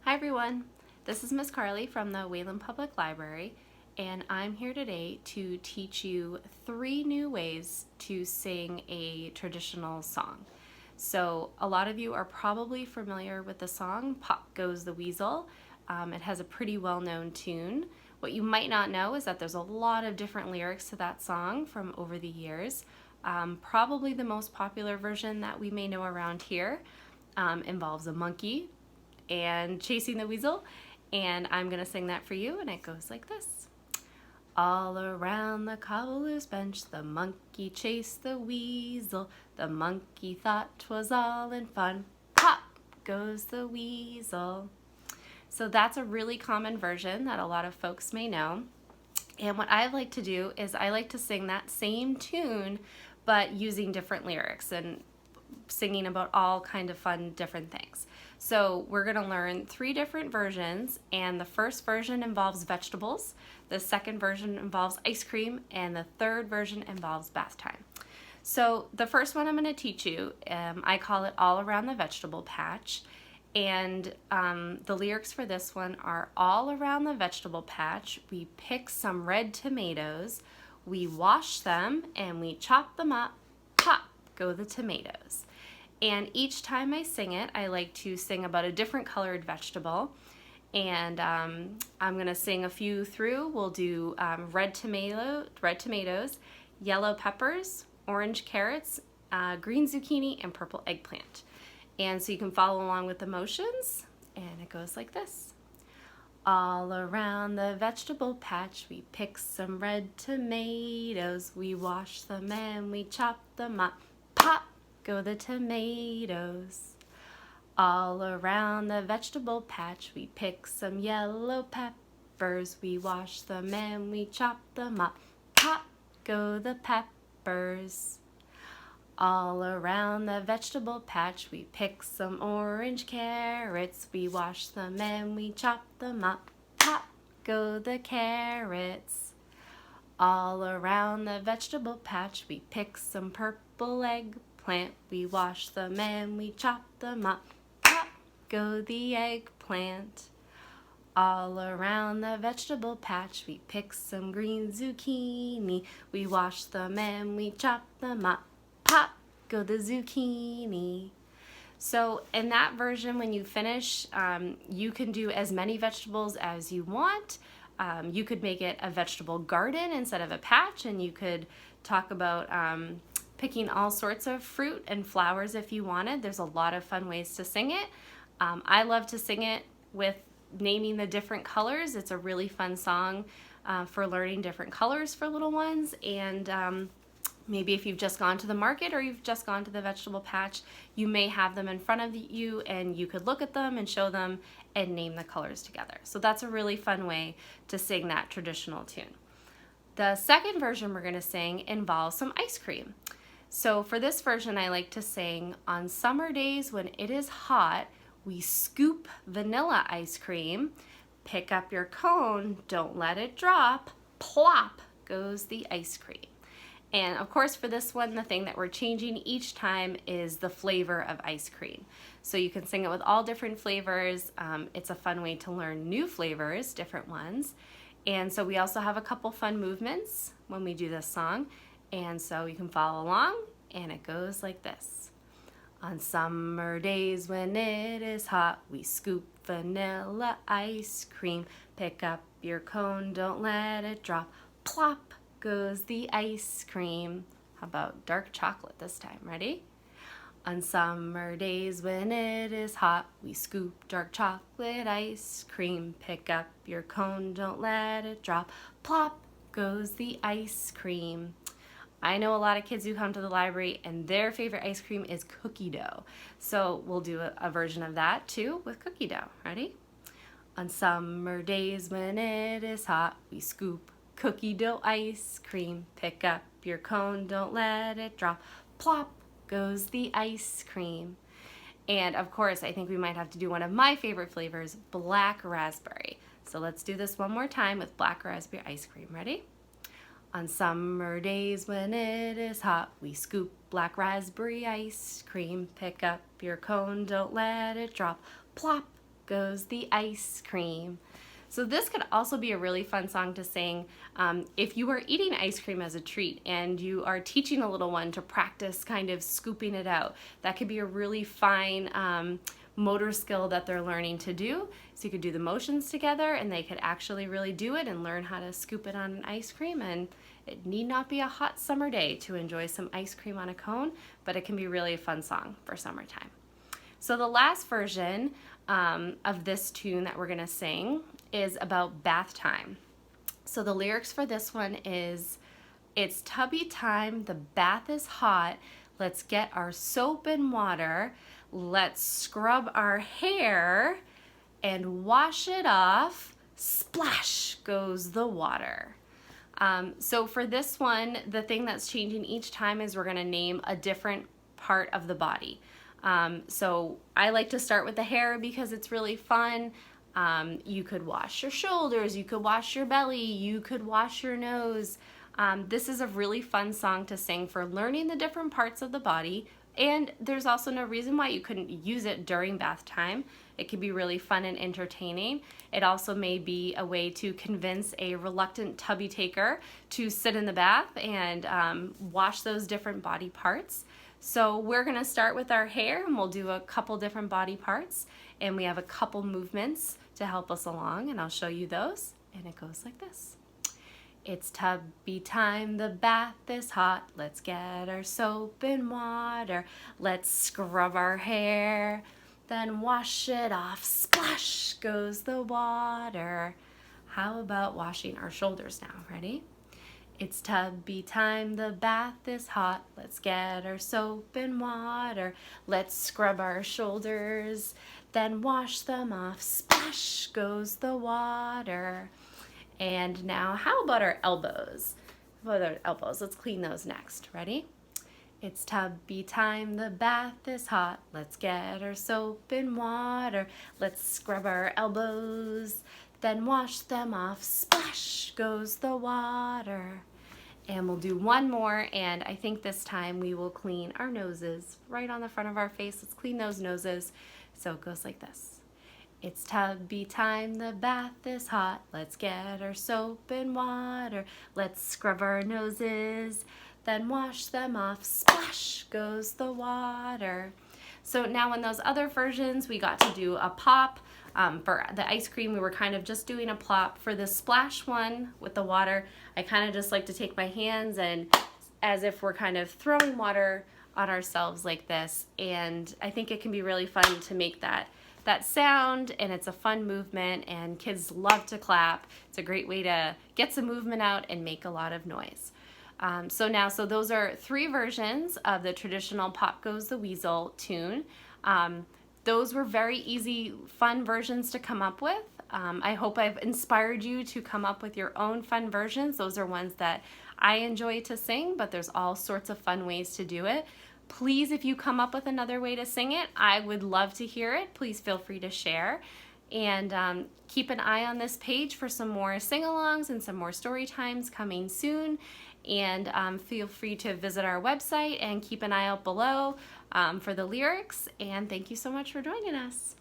Hi everyone, this is Miss Carly from the Wayland Public Library, and I'm here today to teach you 3 new ways to sing a traditional song. So a lot of you are probably familiar with the song Pop Goes the Weasel. It has a pretty well-known tune. What you might not know is that there's a lot of different lyrics to that song from over the years. Probably the most popular version that we may know around here involves a monkey and chasing the weasel, and I'm gonna sing that for you, and it goes like this. All around the cobbler's bench the monkey chased the weasel. The monkey thought 'twas all in fun. Pop goes the weasel. So that's a really common version that a lot of folks may know. And what I like to do is I like to sing that same tune but using different lyrics and singing about all kind of fun different things. So we're going to learn 3 different versions, and the first version involves vegetables, the second version involves ice cream, and the third version involves bath time. So the first one I'm going to teach you, I call it All Around the Vegetable Patch, and the lyrics for this one are: all around the vegetable patch we pick some red tomatoes, we wash them and we chop them up, pop go the tomatoes. And each time I sing it, I like to sing about a different colored vegetable. And I'm gonna sing a few through. We'll do red tomatoes, yellow peppers, orange carrots, green zucchini, and purple eggplant. And so you can follow along with the motions, and it goes like this. All around the vegetable patch we pick some red tomatoes, we wash them and we chop them up, pop go the tomatoes. All around the vegetable patch we pick some yellow peppers, we wash them and we chop them up, pop go the peppers. All around the vegetable patch we pick some orange carrots, we wash them and we chop them up, pop go the carrots. All around the vegetable patch we pick some purple eggplant, we wash them and we chop them up, pop go the eggplant. All around the vegetable patch we pick some green zucchini, we wash them and we chop them up, pop go the zucchini. So in that version, when you finish, you can do as many vegetables as you want. You could make it a vegetable garden instead of a patch, and you could talk about picking all sorts of fruit and flowers if you wanted. There's a lot of fun ways to sing it. I love to sing it with naming the different colors. It's a really fun song for learning different colors for little ones, and maybe if you've just gone to the market or you've just gone to the vegetable patch, you may have them in front of you and you could look at them and show them and name the colors together. So that's a really fun way to sing that traditional tune. The second version we're going to sing involves some ice cream. So for this version, I like to sing, on summer days when it is hot, we scoop vanilla ice cream, pick up your cone, don't let it drop, plop goes the ice cream. And of course for this one, the thing that we're changing each time is the flavor of ice cream. So you can sing it with all different flavors. It's a fun way to learn new flavors, different ones. And so we also have a couple fun movements when we do this song. And so you can follow along, and it goes like this. On summer days when it is hot, we scoop vanilla ice cream. Pick up your cone, don't let it drop, plop goes the ice cream. How about dark chocolate this time? Ready? On summer days when it is hot, we scoop dark chocolate ice cream. Pick up your cone, don't let it drop, plop goes the ice cream. I know a lot of kids who come to the library and their favorite ice cream is cookie dough. So we'll do a version of that too with cookie dough. Ready? On summer days when it is hot, we scoop cookie dough ice cream. Pick up your cone, don't let it drop, plop goes the ice cream. And of course, I think we might have to do one of my favorite flavors, black raspberry. So let's do this one more time with black raspberry ice cream. Ready? On summer days when it is hot, we scoop black raspberry ice cream. Pick up your cone, don't let it drop, plop goes the ice cream. So this could also be a really fun song to sing if you are eating ice cream as a treat and you are teaching a little one to practice kind of scooping it out. That could be a really fine motor skill that they're learning to do. So you could do the motions together and they could actually really do it and learn how to scoop it on an ice cream. And it need not be a hot summer day to enjoy some ice cream on a cone, but it can be really a fun song for summertime. So the last version of this tune that we're gonna sing is about bath time. So the lyrics for this one is, it's tubby time, the bath is hot, let's get our soap and water, let's scrub our hair and wash it off, splash goes the water. So for this one, the thing that's changing each time is we're gonna name a different part of the body. So I like to start with the hair because it's really fun. You could wash your shoulders, you could wash your belly, you could wash your nose. This is a really fun song to sing for learning the different parts of the body, and there's also no reason why you couldn't use it during bath time. It could be really fun and entertaining. It also may be a way to convince a reluctant tubby taker to sit in the bath and wash those different body parts. So we're gonna start with our hair and we'll do a couple different body parts, and we have a couple movements to help us along, and I'll show you those, and it goes like this. It's tubby time, the bath is hot, let's get our soap and water, let's scrub our hair, then wash it off, splash goes the water. How about washing our shoulders now? Ready? It's tubby time, the bath is hot, let's get our soap and water, let's scrub our shoulders, then wash them off, splash goes the water. And now how about our elbows? How about our elbows? Let's clean those next. Ready? It's tubby time, the bath is hot, let's get our soap and water, let's scrub our elbows, then wash them off, splash goes the water. And we'll do one more, and I think this time we will clean our noses right on the front of our face. Let's clean those noses. So it goes like this. It's tubby time, the bath is hot, let's get our soap and water, let's scrub our noses, then wash them off, splash goes the water. So now in those other versions, we got to do a pop. For the ice cream, we were kind of just doing a plop. For the splash one with the water, I kind of just like to take my hands and as if we're kind of throwing water on ourselves like this. And I think it can be really fun to make that sound, and it's a fun movement, and kids love to clap. It's a great way to get some movement out and make a lot of noise. So those are 3 versions of the traditional Pop Goes the Weasel tune. Those were very easy, fun versions to come up with. I hope I've inspired you to come up with your own fun versions. Those are ones that I enjoy to sing, but there's all sorts of fun ways to do it. Please, if you come up with another way to sing it, I would love to hear it. Please feel free to share. And keep an eye on this page for some more sing-alongs and some more story times coming soon. And feel free to visit our website and keep an eye out below for the lyrics. And thank you so much for joining us.